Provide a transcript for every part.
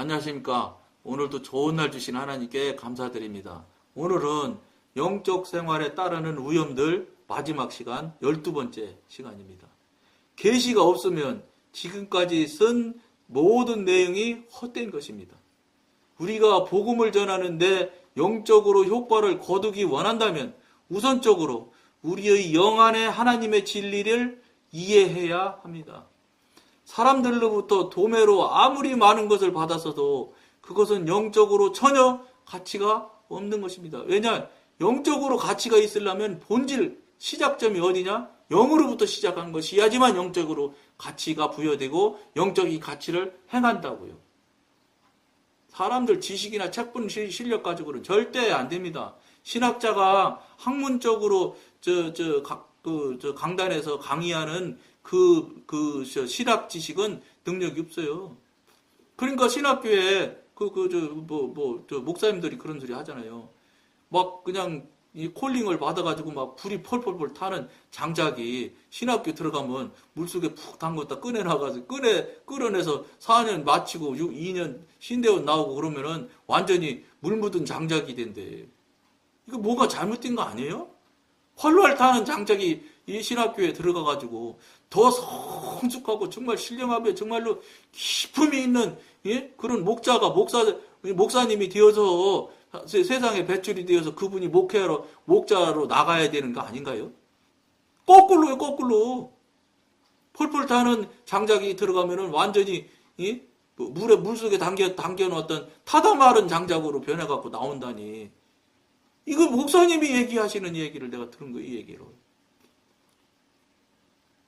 안녕하십니까. 오늘도 좋은 날 주신 하나님께 감사드립니다. 오늘은 영적 생활에 따르는 위험들 마지막 시간 12번째 시간입니다. 계시가 없으면 지금까지 쓴 모든 내용이 헛된 것입니다. 우리가 복음을 전하는데 영적으로 효과를 거두기 원한다면 우선적으로 우리의 영 안에 하나님의 진리를 이해해야 합니다. 사람들로부터 도매로 아무리 많은 것을 받았어도 그것은 영적으로 전혀 가치가 없는 것입니다. 왜냐? 영적으로 가치가 있으려면 본질, 시작점이 어디냐? 영으로부터 시작한 것이야지만 영적으로 가치가 부여되고 영적인 가치를 행한다고요. 사람들 지식이나 책분 실력 가지고는 절대 안 됩니다. 신학자가 학문적으로 강단에서 강의하는 신학 지식은 능력이 없어요. 그러니까 신학교에 목사님들이 그런 소리 하잖아요. 막 그냥 이 콜링을 받아가지고 막 불이 펄펄펄 타는 장작이 신학교 들어가면 물속에 푹 담궜다 꺼내놔가지고 끌어내서 4년 마치고 2년 신대원 나오고 그러면은 완전히 물 묻은 장작이 된대. 이거 뭐가 잘못된 거 아니에요? 활활 타는 장작이 이 신학교에 들어가가지고 더 성숙하고 정말 신령하게 정말로 기품이 있는 그런 목사님이 되어서 세상에 배출이 되어서 그분이 목자로 나가야 되는 거 아닌가요? 거꾸로요, 거꾸로. 펄펄 타는 장작이 들어가면은 완전히 물속에 담겨놓았던 타다 마른 장작으로 변해갖고 나온다니. 이거 목사님이 얘기하시는 얘기를 내가 들은 거예요, 이 얘기로.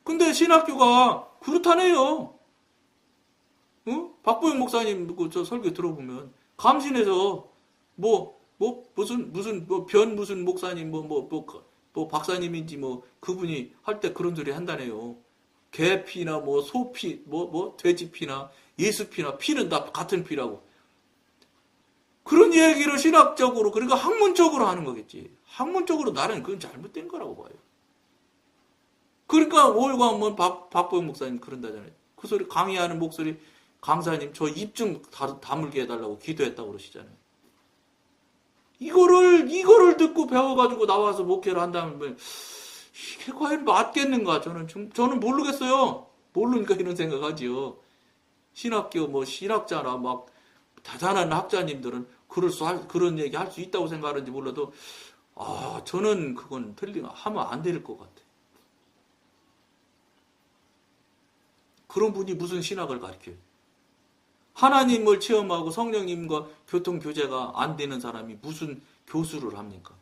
근데 신학교가 그렇다네요. 박보영 목사님 저 설교 들어보면 감신해서 무슨 목사님 박사님인지 그분이 할 때 그런 소리 한다네요. 개피나 소피 돼지피나 예수피나 피는 다 같은 피라고. 그런 얘기를 신학적으로 그러니까 학문적으로 하는 거겠지. 학문적으로 나는 그건 잘못된 거라고 봐요. 그러니까 오일과 한번 박보영 목사님 그런다잖아요. 그 소리 강의하는 목소리 강사님 저 입 좀 다물게 해달라고 기도했다고 그러시잖아요. 이거를 듣고 배워가지고 나와서 목회를 한다면 이게 과연 맞겠는가? 저는 모르겠어요. 모르니까 이런 생각하지요. 신학교 신학자나 막 대단한 학자님들은 그런 얘기 할 수 있다고 생각하는지 몰라도 저는 그건 하면 안 될 것 같아. 그런 분이 무슨 신학을 가르쳐요? 하나님을 체험하고 성령님과 교통교제가 안 되는 사람이 무슨 교수를 합니까?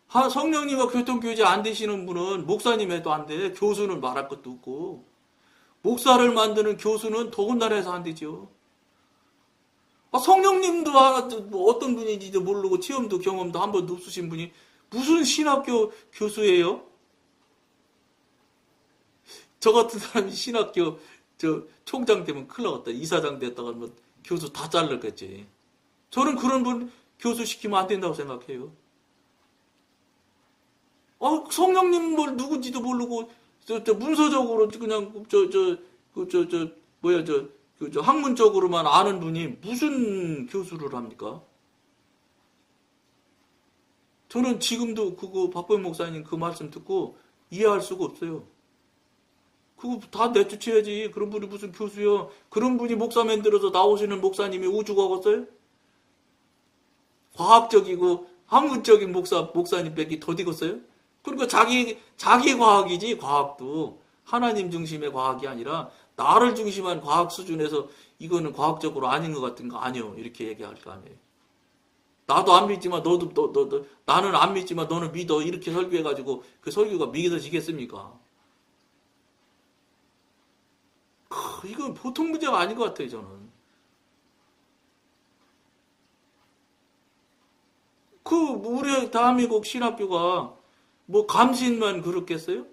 성령님과 교통교제 안 되시는 분은 목사님 해도 안 돼. 교수는 말할 것도 없고. 목사를 만드는 교수는 더군다나 해서 안 되죠. 성령님도 어떤 분인지도 모르고 체험도 경험도 한 번도 없으신 분이 무슨 신학교 교수예요? 저 같은 사람이 신학교 총장 되면 큰일 나겠다. 이사장 됐다가 교수 다 잘랐겠지. 저는 그런 분 교수 시키면 안 된다고 생각해요. 성령님 누군지도 모르고 문서적으로 그냥 학문적으로만 아는 분이 무슨 교수를 합니까? 저는 지금도 박보영 목사님 그 말씀 듣고 이해할 수가 없어요. 그거 다 내쫓아야지. 그런 분이 무슨 교수요? 그런 분이 목사 만들어서 나오시는 목사님이 우주 가겠어요? 과학적이고 학문적인 목사님 뺏기 더 되겠어요? 그러니까 자기 과학이지. 과학도 하나님 중심의 과학이 아니라 나를 중심한 과학 수준에서 이거는 과학적으로 아닌 것 같은 거 아니요. 이렇게 얘기할 거 아니에요. 나도 안 믿지만 나는 안 믿지만 너는 믿어. 이렇게 설교해가지고 그 설교가 믿어지겠습니까? 이건 보통 문제가 아닌 것 같아요, 저는. 우리 대한민국 신학교가 감신만 그렇겠어요?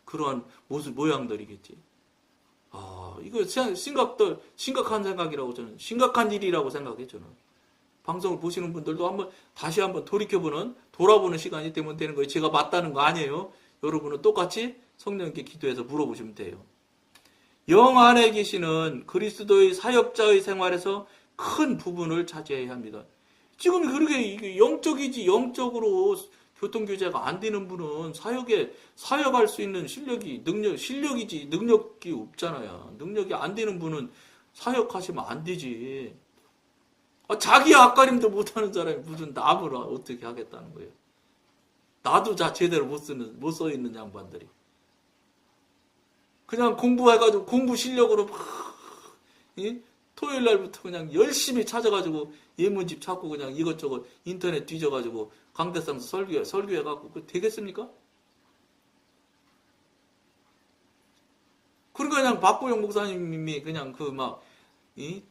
그러한 모양들이겠지. 이거 심각한 생각이라고 저는, 심각한 일이라고 생각해요, 저는. 방송을 보시는 분들도 다시 한번 돌아보는 시간이 되면 되는 거예요. 제가 맞다는 거 아니에요. 여러분은 똑같이 성령님께 기도해서 물어보시면 돼요. 영 안에 계시는 그리스도의 사역자의 생활에서 큰 부분을 차지해야 합니다. 지금 그렇게 영적이지 영적으로 교통규제가 안 되는 분은 사역할 수 있는 실력이지 능력이 없잖아요. 능력이 안 되는 분은 사역하시면 안 되지. 자기 앞가림도 못하는 사람이 무슨 남을 어떻게 하겠다는 거예요. 나도 제대로 못 써 있는 양반들이. 그냥 공부해가지고 공부 실력으로 막, 토요일 날부터 그냥 열심히 찾아가지고 예문집 찾고 그냥 이것저것 인터넷 뒤져가지고 강대상서 설교해갖고 그 되겠습니까? 그러니까 그냥 박보영 목사님이 그냥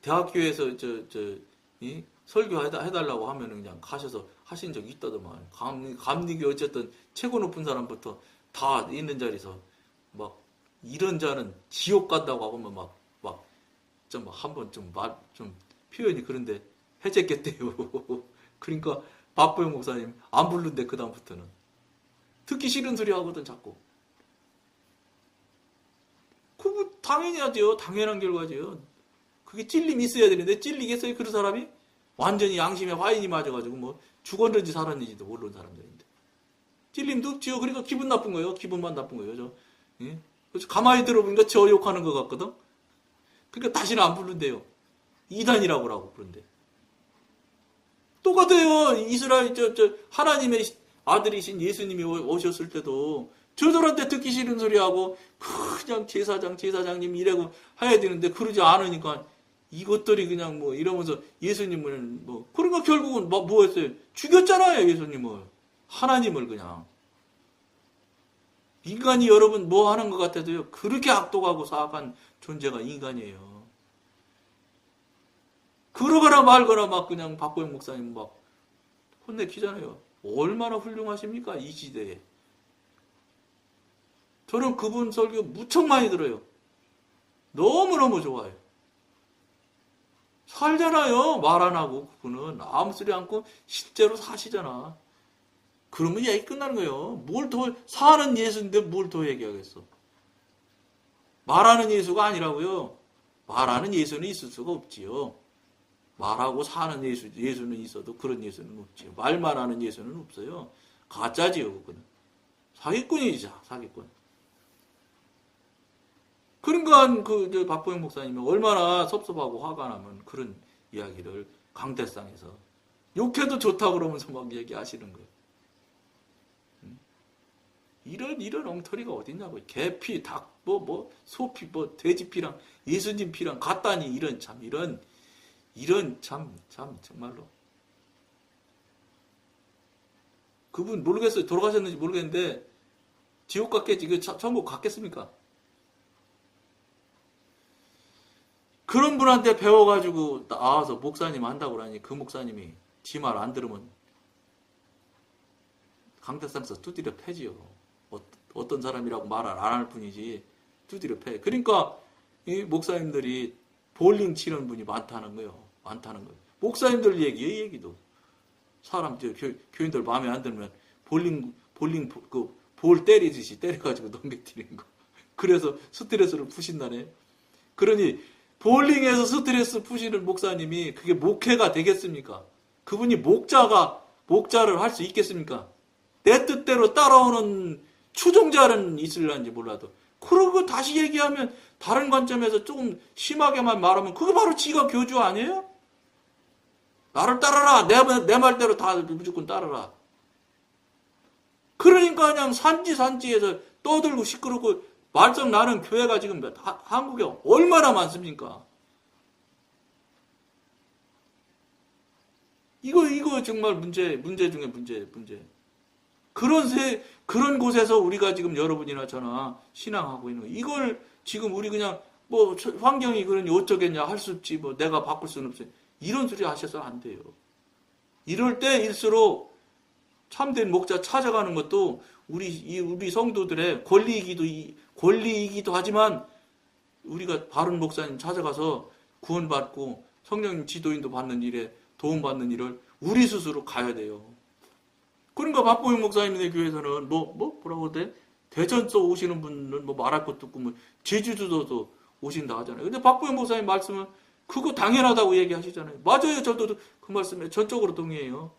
대학교에서 설교해달라고 하면 그냥 가셔서 하신 적이 있다더만. 감리교 어쨌든 최고 높은 사람부터 다 있는 자리에서 막 이런 자는 지옥 간다고 하면 좀 한번 좀 표현이 그런데 해제겠대요. 그러니까 박보영 목사님 안 부른대 그다음부터는. 듣기 싫은 소리 하거든 자꾸. 그거 당연히 하죠. 당연한 결과죠. 그게 찔림이 있어야 되는데 찔리겠어요 그런 사람이? 완전히 양심에 화인이 맞아가지고 죽었는지 살았는지도 모르는 사람들인데 찔림도 없지요. 그러니까 기분 나쁜 거예요. 기분만 나쁜 거예요. 그래서 가만히 들어보니까 저 욕하는 것 같거든. 그러니까 다시는 안 부른대요. 이단이라고 하고 부른대. 똑같아요. 이스라엘 하나님의 아들이신 예수님이 오셨을 때도 저들한테 듣기 싫은 소리하고 그냥 제사장님 이라고 해야 되는데 그러지 않으니까 이것들이 그냥 이러면서 예수님을 그러니까 결국은 뭐 했어요? 죽였잖아요, 예수님을. 하나님을 그냥. 인간이 여러분 뭐 하는 것 같아도요, 그렇게 악독하고 사악한 존재가 인간이에요. 그러거나 말거나 그냥 박보영 목사님 혼내키잖아요. 얼마나 훌륭하십니까, 이 시대에. 저는 그분 설교 무척 많이 들어요. 너무너무 좋아요. 살잖아요. 말 안 하고 그분은 아무 소리 않고 실제로 사시잖아. 그러면 얘기 끝나는 거예요. 뭘 더 사는 예수인데 뭘 더 얘기하겠어. 말하는 예수가 아니라고요. 말하는 예수는 있을 수가 없지요. 말하고 사는 예수는 있어도 그런 예수는 없지요. 말만 하는 예수는 없어요. 가짜지요. 그거는. 사기꾼이죠. 사기꾼. 그러니까 박보영 목사님이 얼마나 섭섭하고 화가 나면 그런 이야기를 강대상에서 욕해도 좋다고 그러면서 얘기하시는 거예요. 이런 엉터리가 어딨냐고. 개피, 닭, 소피, 돼지피랑 예수님 피랑 같다니 이런 정말로. 그분 모르겠어요. 돌아가셨는지 모르겠는데 지옥 갔겠지. 천국 갔겠습니까? 그런 분한테 배워가지고 나와서 목사님 한다고 그러니 그 목사님이 지 말 안 들으면 강대상서 두드려 패지요. 어떤 사람이라고 말을 안 할 뿐이지 두드려 패. 그러니까 이 목사님들이 볼링 치는 분이 많다는 거예요. 목사님들 얘기도 사람 교인들 마음에 안 들면 볼링 볼 때리듯이 때려가지고 넘겨뜨리는 거. 그래서 스트레스를 푸신다네. 그러니 볼링에서 스트레스 푸시는 목사님이 그게 목회가 되겠습니까? 그분이 목자를 할 수 있겠습니까? 내 뜻대로 따라오는 추종자는 있을런지 몰라도 그러고 다시 얘기하면 다른 관점에서 조금 심하게만 말하면 그게 바로 지가 교주 아니에요? 나를 따라라. 내 말대로 다 무조건 따라라. 그러니까 그냥 산지에서 떠들고 시끄럽고 말썽 나는 교회가 지금 한국에 얼마나 많습니까? 이거 정말 문제 중에 문제. 그런 곳에서 우리가 지금 여러분이나 저나 신앙하고 있는 거. 이걸 지금 우리 그냥 환경이 그러니 어쩌겠냐 할 수 없지 내가 바꿀 수는 없어요. 이런 소리 하셔서 안 돼요. 이럴 때일수록 참된 목자 찾아가는 것도 우리 성도들의 권리이기도 하지만 우리가 바른 목사님 찾아가서 구원받고 성령 지도인도 받는 일에 도움받는 일을 우리 스스로 가야 돼요. 그러니까 박보영 목사님의 교회에서는 뭐라고 돼? 대전서 오시는 분은 말할 것도 없고 제주도도 오신다 하잖아요. 근데 박보영 목사님 말씀은 그거 당연하다고 얘기하시잖아요. 맞아요. 저도 그 말씀에 전적으로 동의해요.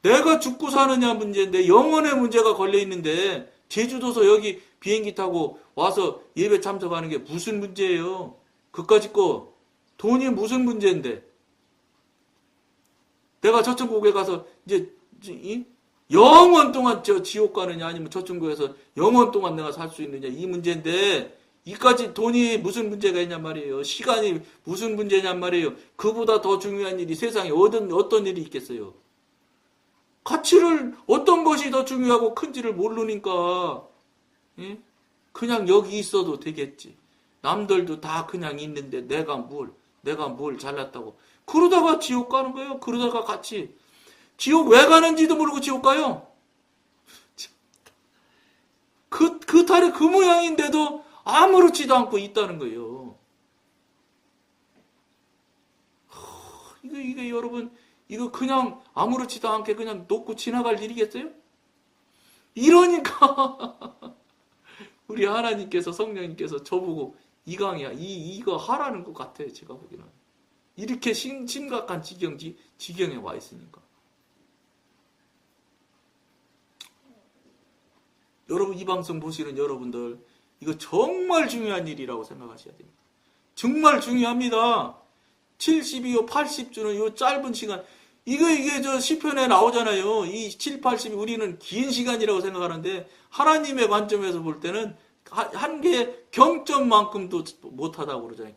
내가 죽고 사느냐 문제인데 영혼의 문제가 걸려 있는데 제주도서 여기 비행기 타고 와서 예배 참석하는 게 무슨 문제예요? 그까짓 거 돈이 무슨 문제인데 내가 저천국에 가서 이제 영원 동안 지옥 가느냐 아니면 저천국에서 영원 동안 내가 살 수 있느냐 이 문제인데 이까지 돈이 무슨 문제가 있냔 말이에요. 시간이 무슨 문제냔 말이에요. 그보다 더 중요한 일이 세상에 어떤 일이 있겠어요. 가치를 어떤 것이 더 중요하고 큰지를 모르니까 그냥 여기 있어도 되겠지. 남들도 다 그냥 있는데 내가 뭘 잘났다고. 그러다가 지옥 가는 거예요. 그러다가 같이. 지옥 왜 가는지도 모르고 지옥 가요. 그 탈이 그 모양인데도 아무렇지도 않고 있다는 거예요. 이게 여러분, 이거 그냥 아무렇지도 않게 그냥 놓고 지나갈 일이겠어요? 이러니까 우리 하나님께서 성령님께서 저보고 이강이야 이거 하라는 것 같아요. 제가 보기에는 이렇게 심각한 지경에 와 있으니까. 여러분 이 방송 보시는 여러분들 이거 정말 중요한 일이라고 생각하셔야 됩니다. 정말 중요합니다. 72호 80주는 이 짧은 시간 이게 저 시편에 나오잖아요. 이 7, 80이 우리는 긴 시간이라고 생각하는데 하나님의 관점에서 볼 때는 한 개 경점만큼도 못하다고 그러잖아요.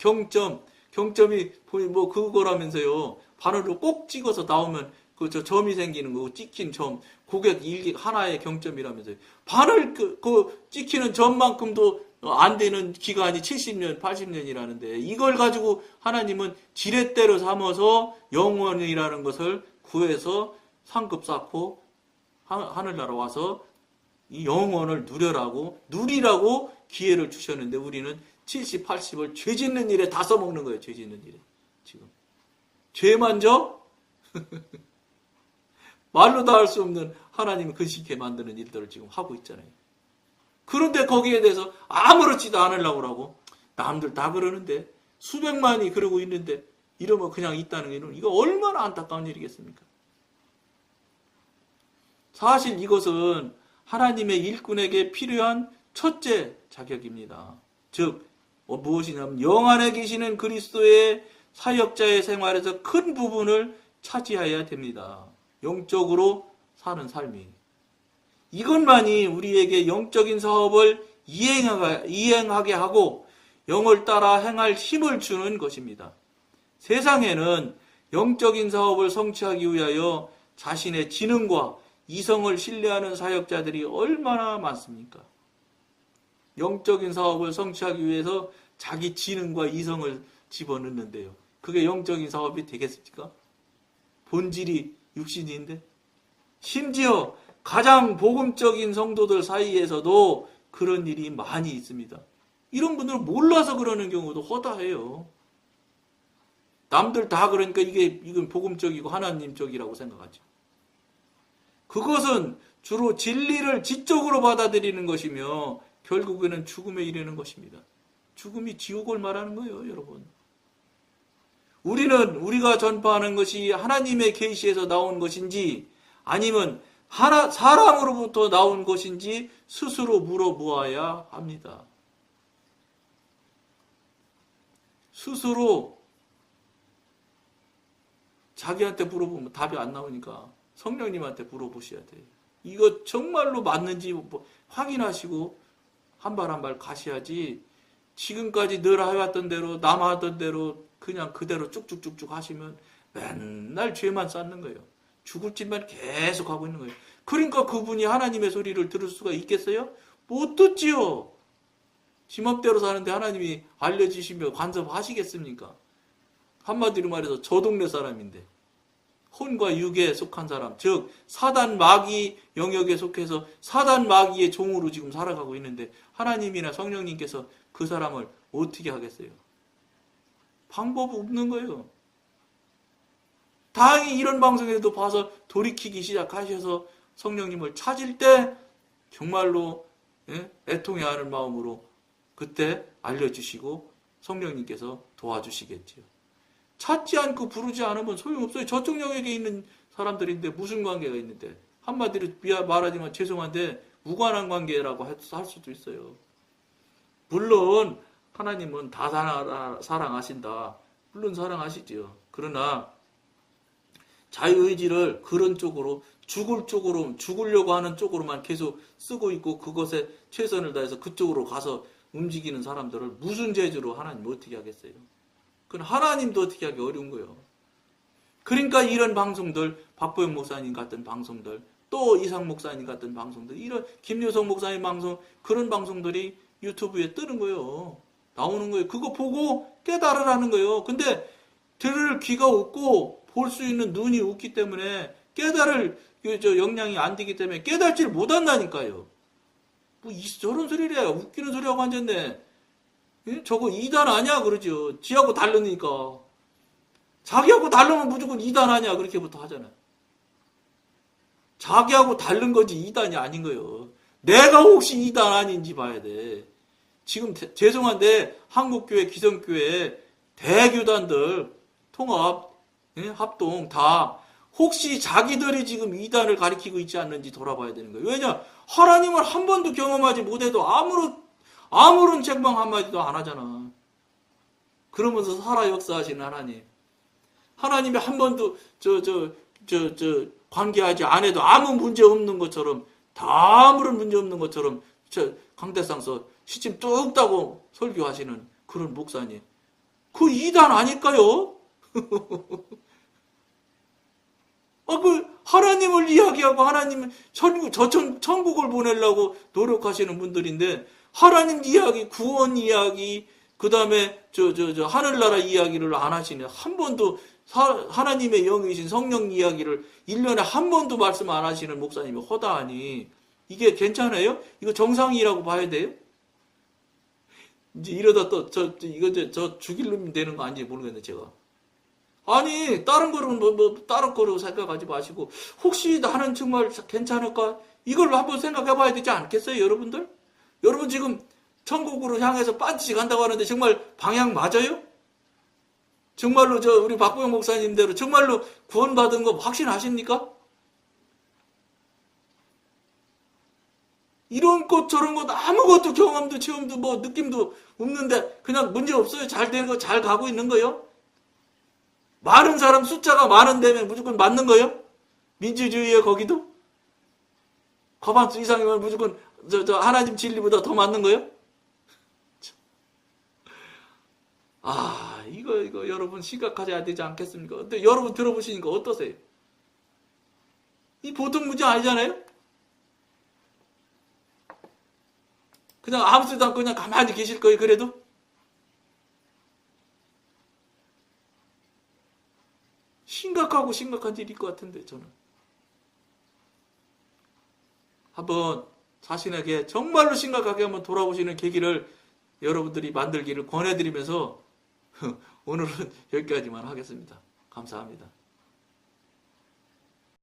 경점이 뭐 그거라면서요. 바늘로 꼭 찍어서 나오면 그 점이 생기는 거 찍힌 점 고객 일기 하나의 경점이라면서요. 바늘 그 찍히는 점만큼도 안 되는 기간이 70년, 80년이라는데 이걸 가지고 하나님은 지렛대로 삼아서 영원이라는 것을 구해서 상급 쌓고 하늘나라 와서 이 영원을 누리라고 기회를 주셨는데 우리는 70, 80을 죄 짓는 일에 다 써먹는 거예요. 죄 짓는 일에. 지금. 죄만 져? 말로 다 할 수 없는 하나님이 근심케 만드는 일들을 지금 하고 있잖아요. 그런데 거기에 대해서 아무렇지도 않으려고 하고 남들 다 그러는데 수백만이 그러고 있는데 이러면 그냥 있다는 게 이거 얼마나 안타까운 일이겠습니까? 사실 이것은 하나님의 일꾼에게 필요한 첫째 자격입니다. 즉 무엇이냐면 영 안에 계시는 그리스도의 사역자의 생활에서 큰 부분을 차지해야 됩니다. 영적으로 사는 삶이. 이것만이 우리에게 영적인 사업을 이행하게 하고 영을 따라 행할 힘을 주는 것입니다. 세상에는 영적인 사업을 성취하기 위하여 자신의 지능과 이성을 신뢰하는 사역자들이 얼마나 많습니까? 영적인 사업을 성취하기 위해서 자기 지능과 이성을 집어넣는데요. 그게 영적인 사업이 되겠습니까? 본질이 육신인데? 심지어 가장 복음적인 성도들 사이에서도 그런 일이 많이 있습니다. 이런 분들은 몰라서 그러는 경우도 허다해요. 남들 다 그러니까 이건 복음적이고 하나님적이라고 생각하죠. 그것은 주로 진리를 지적으로 받아들이는 것이며 결국에는 죽음에 이르는 것입니다. 죽음이 지옥을 말하는 거예요, 여러분. 우리가 전파하는 것이 하나님의 계시에서 나온 것인지 아니면 사람으로부터 나온 것인지 스스로 물어보아야 합니다. 스스로 자기한테 물어보면 답이 안 나오니까 성령님한테 물어보셔야 돼요. 이거 정말로 맞는지 확인하시고 한 발 한 발 가셔야지 지금까지 늘 해왔던 대로 남하던 대로 그냥 그대로 쭉쭉쭉쭉 하시면 맨날 죄만 쌓는 거예요. 죽을 짓만 계속 하고 있는 거예요. 그러니까 그분이 하나님의 소리를 들을 수가 있겠어요? 못 듣지요. 지맘대로 사는데 하나님이 알려주시며 간섭하시겠습니까? 한마디로 말해서 저 동네 사람인데 혼과 육에 속한 사람, 즉 사단 마귀 영역에 속해서 사단 마귀의 종으로 지금 살아가고 있는데 하나님이나 성령님께서 그 사람을 어떻게 하겠어요? 방법 없는 거예요. 다행히 이런 방송에도 봐서 돌이키기 시작하셔서 성령님을 찾을 때 정말로 애통해하는 마음으로 그때 알려주시고 성령님께서 도와주시겠지요. 찾지 않고 부르지 않으면 소용없어요. 저쪽 영역에 있는 사람들인데 무슨 관계가 있는데. 한마디로 말하지만 죄송한데 무관한 관계라고 할 수도 있어요. 물론 하나님은 다 사랑하신다. 물론 사랑하시지요. 그러나 자유의지를 그런 쪽으로 죽으려고 하는 쪽으로만 계속 쓰고 있고 그것에 최선을 다해서 그쪽으로 가서 움직이는 사람들을 무슨 재주로 하나님 어떻게 하겠어요? 그건 하나님도 어떻게 하기 어려운 거예요. 그러니까 이런 방송들, 박보영 목사님 같은 방송들, 또 이상 목사님 같은 방송들, 이런 김효성 목사님 방송, 그런 방송들이 유튜브에 뜨는 거예요. 나오는 거예요. 그거 보고 깨달으라는 거예요. 근데 들을 귀가 없고 볼 수 있는 눈이 없기 때문에 깨달을 역량이 안 되기 때문에 깨달지를 못한다니까요. 뭐 저런 소리래. 웃기는 소리하고 앉았네. 예? 저거 2단 아니야 그러죠. 지하고 다르니까. 자기하고 다르면 무조건 2단 아니야 그렇게부터 하잖아요. 자기하고 다른 거지 2단이 아닌 거예요. 내가 혹시 2단 아닌지 봐야 돼. 지금 죄송한데 한국교회, 기성교회 대교단들 통합, 예? 합동 다 혹시 자기들이 지금 2단을 가리키고 있지 않는지 돌아봐야 되는 거예요. 왜냐? 하나님을 한 번도 경험하지 못해도 아무런 책망 한마디도 안 하잖아. 그러면서 살아 역사하시는 하나님. 하나님이 한 번도 관계하지 않아도 아무 문제 없는 것처럼 다 아무런 문제 없는 것처럼 강대상서 시침 뚝 따고 설교하시는 그런 목사님. 그 2단 아닐까요? 하나님을 이야기하고 하나님 천국을 보내려고 노력하시는 분들인데 하나님 이야기, 구원 이야기, 그 다음에 하늘나라 이야기를 안 하시네. 한 번도 하나님의 영이신 성령 이야기를 1년에 한 번도 말씀 안 하시는 목사님이 허다하니 이게 괜찮아요? 이거 정상이라고 봐야 돼요? 이제 이러다 또 저 죽일 놈이 되는 거 아닌지 모르겠네 제가. 아니 다른 거는 다른 거로 생각하지 마시고 혹시 나는 정말 괜찮을까? 이걸 한번 생각해 봐야 되지 않겠어요 여러분들? 여러분 지금 천국으로 향해서 반드시 간다고 하는데 정말 방향 맞아요? 정말로 우리 박보영 목사님대로 정말로 구원받은 거 확신하십니까? 이런 것 저런 것 아무것도 경험도 체험도 뭐 느낌도 없는데 그냥 문제 없어요? 잘 되는 거 잘 가고 있는 거요? 많은 사람 숫자가 많은 데면 무조건 맞는 거요? 민주주의에 거기도? 과반수 이상이면 무조건 하나님 진리보다 더 맞는 거요? 이거 여러분 심각하지 되지 않겠습니까? 근데 여러분 들어보시니까 어떠세요? 이 보통 문제 아니잖아요? 그냥 아무 소리도 않고 그냥 가만히 계실 거예요, 그래도? 심각한 일일 것 같은데, 저는. 한번 자신에게 정말로 심각하게 한번 돌아보시는 계기를 여러분들이 만들기를 권해드리면서 오늘은 여기까지만 하겠습니다. 감사합니다.